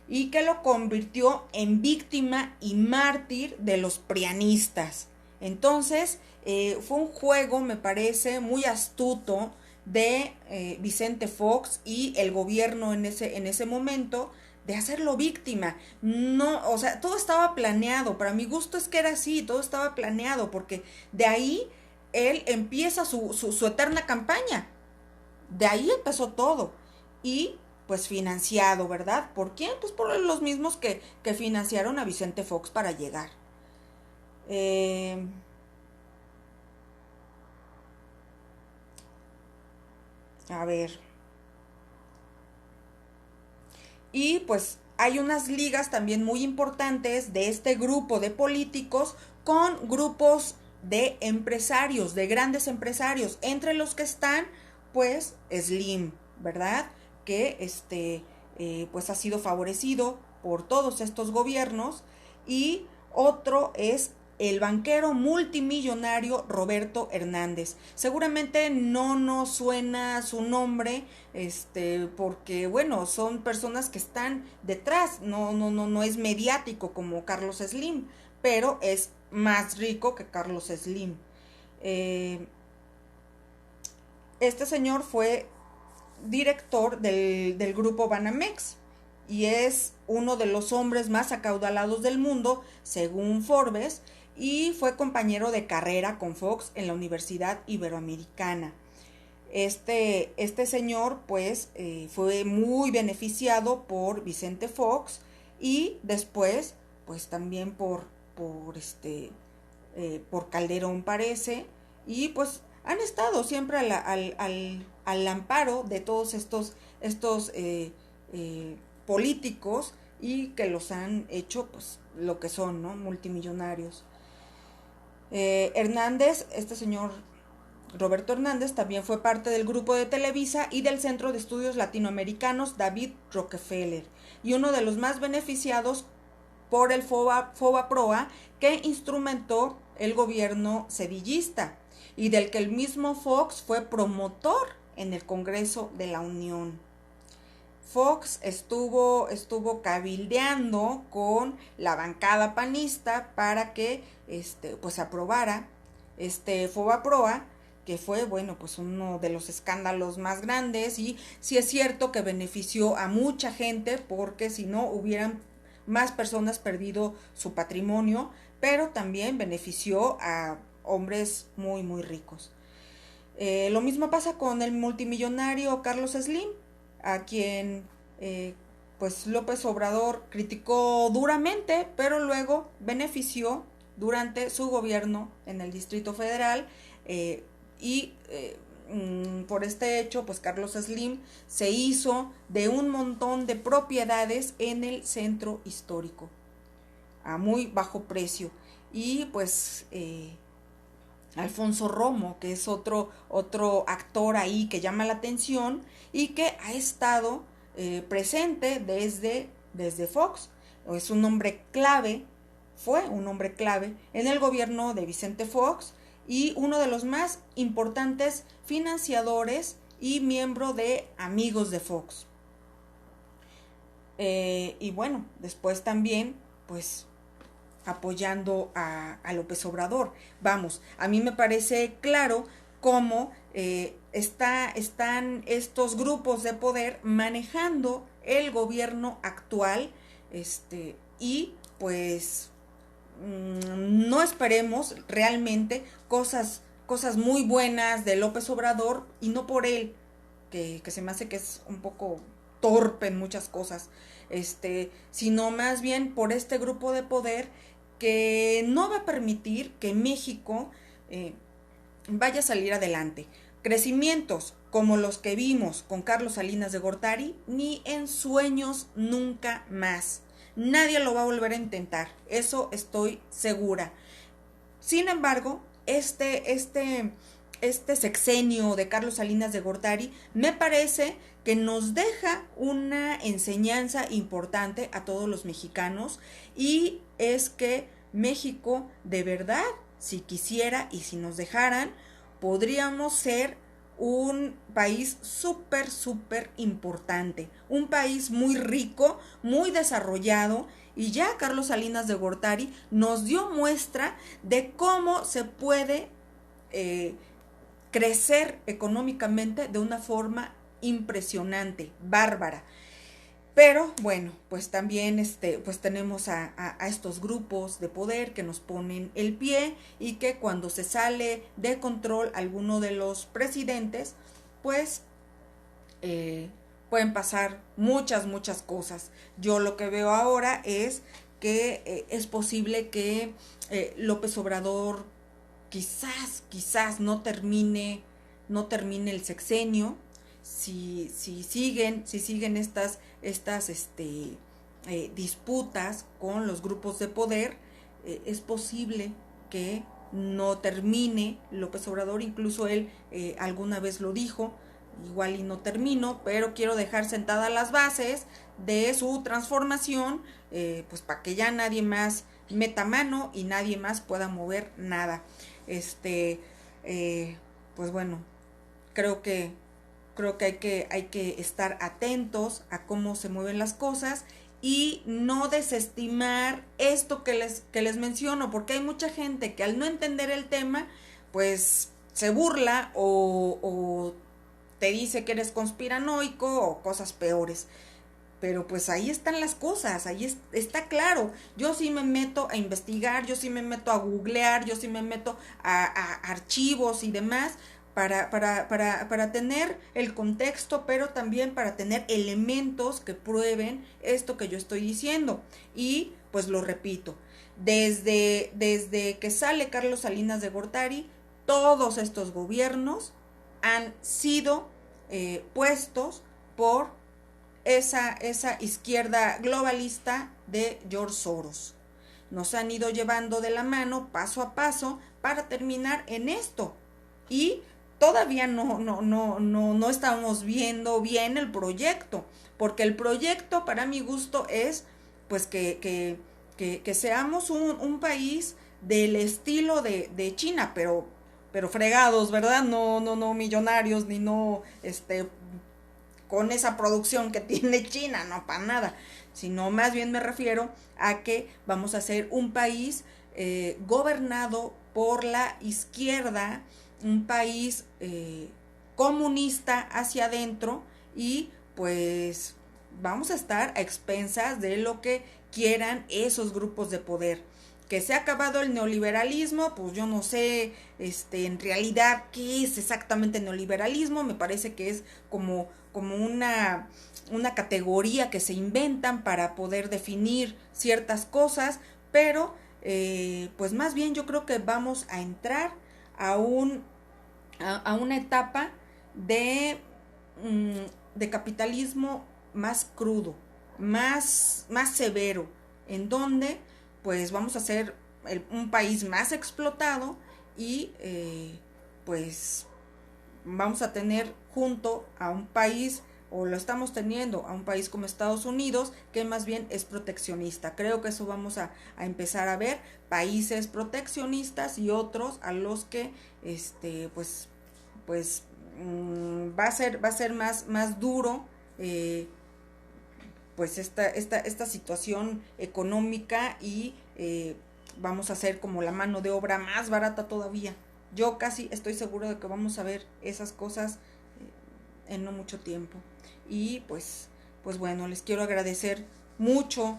Speaker 1: y que lo convirtió en víctima y mártir de los prianistas. Entonces, fue un juego, me parece, muy astuto de Vicente Fox y el gobierno en ese momento, de hacerlo víctima. No, o sea, todo estaba planeado. Para mi gusto es que era así, todo estaba planeado, porque de ahí él empieza su eterna campaña. De ahí empezó todo. Y pues financiado, ¿verdad? ¿Por quién? Pues por los mismos que financiaron a Vicente Fox para llegar. A ver. Y pues hay unas ligas también muy importantes de este grupo de políticos con grupos de empresarios, de grandes empresarios, entre los que están, pues, Slim, ¿verdad? Que pues ha sido favorecido por todos estos gobiernos. Y otro es el banquero multimillonario Roberto Hernández. Seguramente no nos suena su nombre, porque bueno, son personas que están detrás, no es mediático como Carlos Slim, pero es más rico que Carlos Slim. Este señor fue director del grupo Banamex y es uno de los hombres más acaudalados del mundo, según Forbes, y fue compañero de carrera con Fox en la Universidad Iberoamericana. Este señor, pues, fue muy beneficiado por Vicente Fox y después, pues, también por Calderón, parece, y pues han estado siempre al amparo de todos estos políticos, y que los han hecho, pues, lo que son, ¿no? Multimillonarios. Hernández, este señor Roberto Hernández, también fue parte del grupo de Televisa y del Centro de Estudios Latinoamericanos David Rockefeller, y uno de los más beneficiados por el FOBAPROA, que instrumentó el gobierno sedillista y del que el mismo Fox fue promotor en el Congreso de la Unión. Fox estuvo cabildeando con la bancada panista para que pues aprobara FOBAPROA, que fue, bueno, pues uno de los escándalos más grandes, y sí es cierto que benefició a mucha gente, porque si no hubieran más personas perdido su patrimonio, pero también benefició a hombres muy, muy ricos. Lo mismo pasa con el multimillonario Carlos Slim, a quien pues López Obrador criticó duramente, pero luego benefició durante su gobierno en el Distrito Federal, y por este hecho, pues Carlos Slim se hizo de un montón de propiedades en el centro histórico a muy bajo precio. Y pues Alfonso Romo, que es otro actor ahí que llama la atención y que ha estado presente desde Fox. Es un hombre clave, fue un hombre clave en el gobierno de Vicente Fox, y uno de los más importantes financiadores y miembro de Amigos de Fox. Y bueno, después también, pues, apoyando a López Obrador. Vamos, a mí me parece claro cómo están estos grupos de poder manejando el gobierno actual, y pues no esperemos realmente cosas muy buenas de López Obrador, y no por él, que se me hace que es un poco torpe en muchas cosas, sino más bien por este grupo de poder que no va a permitir que México vaya a salir adelante. Crecimientos como los que vimos con Carlos Salinas de Gortari, ni en sueños, nunca más. Nadie lo va a volver a intentar, eso estoy segura. Sin embargo, este sexenio de Carlos Salinas de Gortari me parece que nos deja una enseñanza importante a todos los mexicanos, y es que México, de verdad, si quisiera y si nos dejaran, podríamos ser un país súper importante, un país muy rico, muy desarrollado, y ya Carlos Salinas de Gortari nos dio muestra de cómo se puede crecer económicamente de una forma impresionante, bárbara. Pero bueno, pues también pues tenemos a estos grupos de poder que nos ponen el pie, y que cuando se sale de control alguno de los presidentes, pues pueden pasar muchas cosas. Yo lo que veo ahora es que es posible que López Obrador quizás no termine el sexenio, si siguen estas disputas con los grupos de poder, es posible que no termine López Obrador. Incluso él alguna vez lo dijo, igual y no termino, pero quiero dejar sentadas las bases de su transformación, pues para que ya nadie más meta mano y nadie más pueda mover nada. Pues bueno, creo que hay que estar atentos a cómo se mueven las cosas y no desestimar esto que les menciono, porque hay mucha gente que al no entender el tema, pues se burla o te dice que eres conspiranoico o cosas peores. Pero pues ahí están las cosas, está claro. Yo sí me meto a investigar, yo sí me meto a googlear, yo sí me meto a archivos y demás para tener el contexto, pero también para tener elementos que prueben esto que yo estoy diciendo. Y pues lo repito, desde que sale Carlos Salinas de Gortari, todos estos gobiernos han sido puestos por esa izquierda globalista de George Soros. Nos han ido llevando de la mano paso a paso para terminar en esto. Y todavía no estamos viendo bien el proyecto, porque el proyecto para mi gusto es pues que seamos un país del estilo de China, pero fregados, ¿verdad? No millonarios, ni no con esa producción que tiene China, no para nada, sino más bien me refiero a que vamos a ser un país gobernado por la izquierda, un país comunista hacia adentro, y pues vamos a estar a expensas de lo que quieran esos grupos de poder. Que se ha acabado el neoliberalismo, pues yo no sé en realidad qué es exactamente neoliberalismo. Me parece que es como una categoría que se inventan para poder definir ciertas cosas, pero pues más bien yo creo que vamos a entrar a una etapa de capitalismo más crudo, más severo, en donde pues vamos a ser un país más explotado y pues vamos a tener junto a un país, o lo estamos teniendo, a un país como Estados Unidos, que más bien es proteccionista. Creo que eso vamos a empezar a ver, países proteccionistas y otros a los que pues va a ser más duro pues esta situación económica, y vamos a hacer como la mano de obra más barata todavía. Yo casi estoy seguro de que vamos a ver esas cosas en no mucho tiempo. Y pues bueno, les quiero agradecer mucho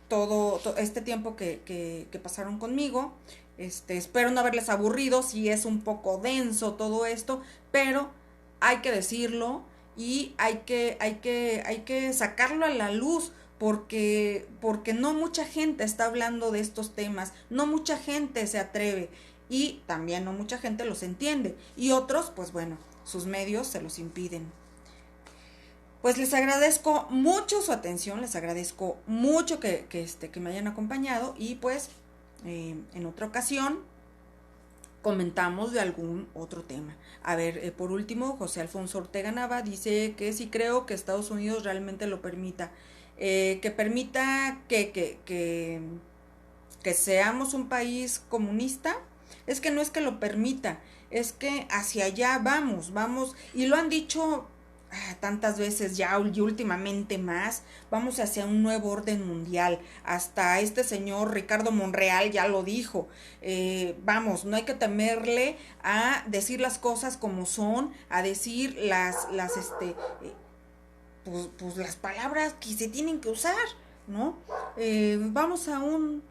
Speaker 1: todo este tiempo que pasaron conmigo. Espero no haberles aburrido si es un poco denso todo esto, pero hay que decirlo y hay que sacarlo a la luz, porque no mucha gente está hablando de estos temas, no mucha gente se atreve, y también no mucha gente los entiende, y otros, pues bueno, sus medios se los impiden. Pues les agradezco mucho su atención, les agradezco mucho que me hayan acompañado, y pues en otra ocasión comentamos de algún otro tema. A ver, por último, José Alfonso Ortega Nava dice que sí creo que Estados Unidos realmente lo permita, que permita que seamos un país comunista. Es que no es que lo permita, es que hacia allá vamos, y lo han dicho tantas veces ya, y últimamente más, vamos hacia un nuevo orden mundial. Hasta este señor Ricardo Monreal ya lo dijo. Vamos, no hay que temerle a decir las cosas como son, a decir pues las palabras que se tienen que usar, ¿no? Vamos a un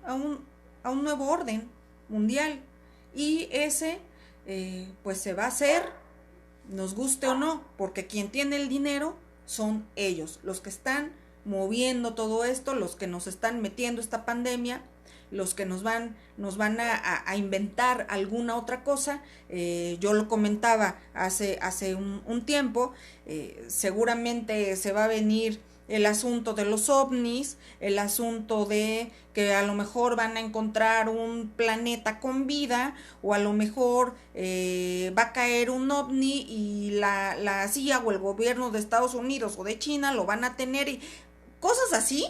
Speaker 1: nuevo orden mundial, y ese pues se va a hacer, nos guste o no, porque quien tiene el dinero son ellos, los que están moviendo todo esto, los que nos están metiendo esta pandemia, los que nos van a inventar alguna otra cosa. Yo lo comentaba hace un tiempo, seguramente se va a venir el asunto de los ovnis, el asunto de que a lo mejor van a encontrar un planeta con vida, o a lo mejor va a caer un ovni y la CIA o el gobierno de Estados Unidos o de China lo van a tener, y cosas así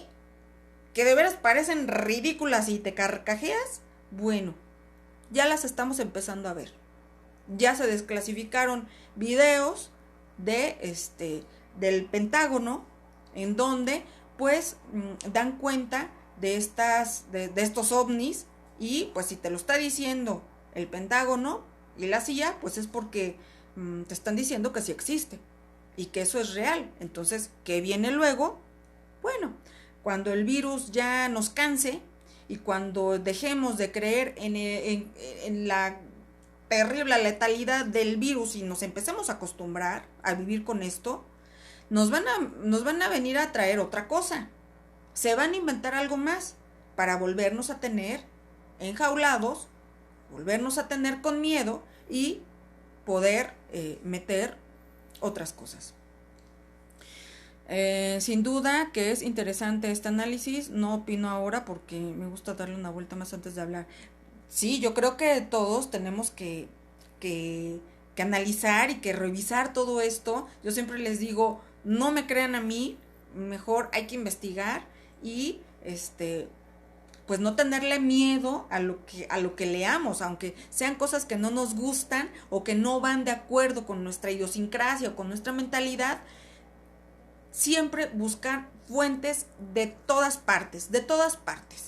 Speaker 1: que de veras parecen ridículas y te carcajeas. Bueno, ya las estamos empezando a ver. Ya se desclasificaron videos del Pentágono, en donde pues dan cuenta de estos ovnis, y pues si te lo está diciendo el Pentágono y la CIA, pues es porque te están diciendo que sí existe y que eso es real. Entonces, ¿qué viene luego? Bueno, cuando el virus ya nos canse y cuando dejemos de creer en la terrible letalidad del virus y nos empecemos a acostumbrar a vivir con esto, nos van a venir a traer otra cosa. Se van a inventar algo más para volvernos a tener enjaulados, volvernos a tener con miedo y poder meter otras cosas. Sin duda que es interesante este análisis. No opino ahora porque me gusta darle una vuelta más antes de hablar. Sí, yo creo que todos tenemos que analizar y que revisar todo esto. Yo siempre les digo, no me crean a mí, mejor hay que investigar y pues no tenerle miedo a lo que leamos, aunque sean cosas que no nos gustan o que no van de acuerdo con nuestra idiosincrasia o con nuestra mentalidad. Siempre buscar fuentes de todas partes, de todas partes.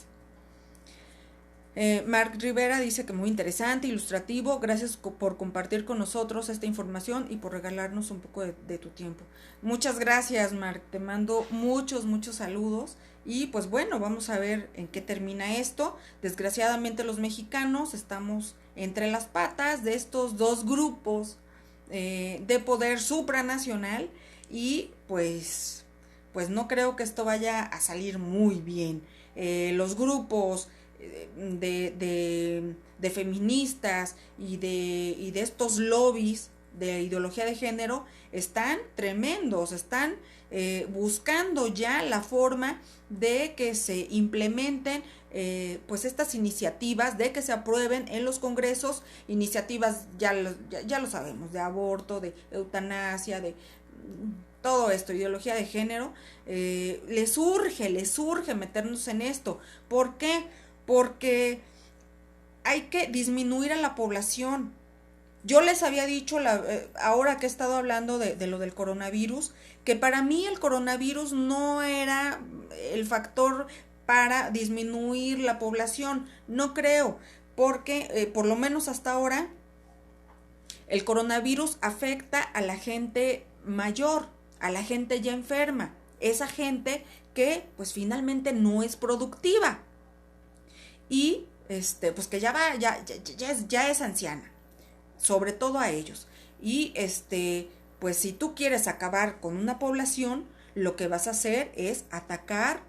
Speaker 1: Mark Rivera dice que muy interesante, ilustrativo. Gracias por compartir con nosotros esta información y por regalarnos un poco de tu tiempo. Muchas gracias, Mark. Te mando muchos saludos. Y pues bueno, vamos a ver en qué termina esto. Desgraciadamente los mexicanos estamos entre las patas de estos dos grupos de poder supranacional, y pues no creo que esto vaya a salir muy bien. Los grupos de feministas y de estos lobbies de ideología de género están tremendos, están buscando ya la forma de que se implementen pues estas iniciativas, de que se aprueben en los congresos, iniciativas, ya lo sabemos, de aborto, de eutanasia, de todo esto, ideología de género. Les urge meternos en esto. ¿Por qué? Porque hay que disminuir a la población. Yo les había dicho, ahora que he estado hablando de lo del coronavirus, que para mí el coronavirus no era el factor para disminuir la población. No creo, porque por lo menos hasta ahora el coronavirus afecta a la gente mayor, a la gente ya enferma, esa gente que pues finalmente no es productiva y pues que ya es anciana, sobre todo a ellos. Y pues si tú quieres acabar con una población, lo que vas a hacer es atacar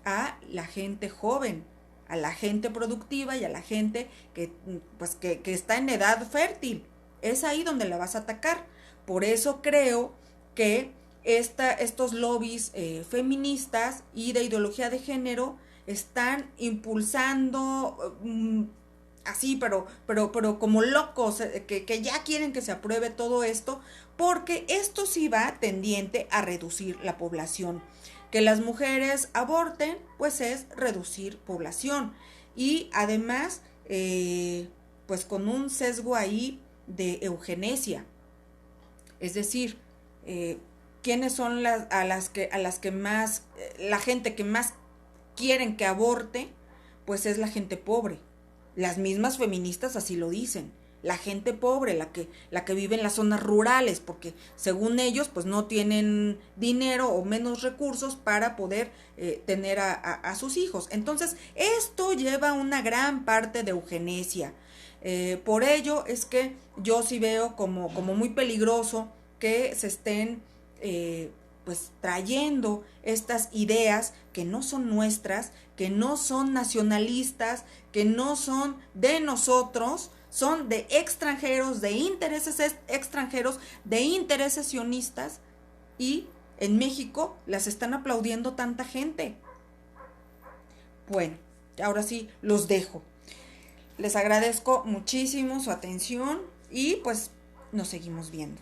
Speaker 1: a la gente joven, a la gente productiva y a la gente que está en edad fértil. Es ahí donde la vas a atacar. Por eso creo que estos lobbies feministas y de ideología de género están impulsando así, pero como locos, que ya quieren que se apruebe todo esto, porque esto sí va tendiente a reducir la población. Que las mujeres aborten, pues es reducir población. Y además, pues con un sesgo ahí de eugenesia. Es decir, ¿quiénes son a las que más, la gente que más quieren que aborte? Pues es la gente pobre. Las mismas feministas así lo dicen. La gente pobre, la que vive en las zonas rurales, porque según ellos pues no tienen dinero o menos recursos para poder tener a sus hijos. Entonces esto lleva una gran parte de eugenesia. Por ello es que yo sí veo como muy peligroso que se estén pues trayendo estas ideas que no son nuestras, que no son nacionalistas, que no son de nosotros, son de extranjeros, de intereses extranjeros, de intereses sionistas, y en México las están aplaudiendo tanta gente. Bueno, ahora sí, los dejo. Les agradezco muchísimo su atención y pues nos seguimos viendo.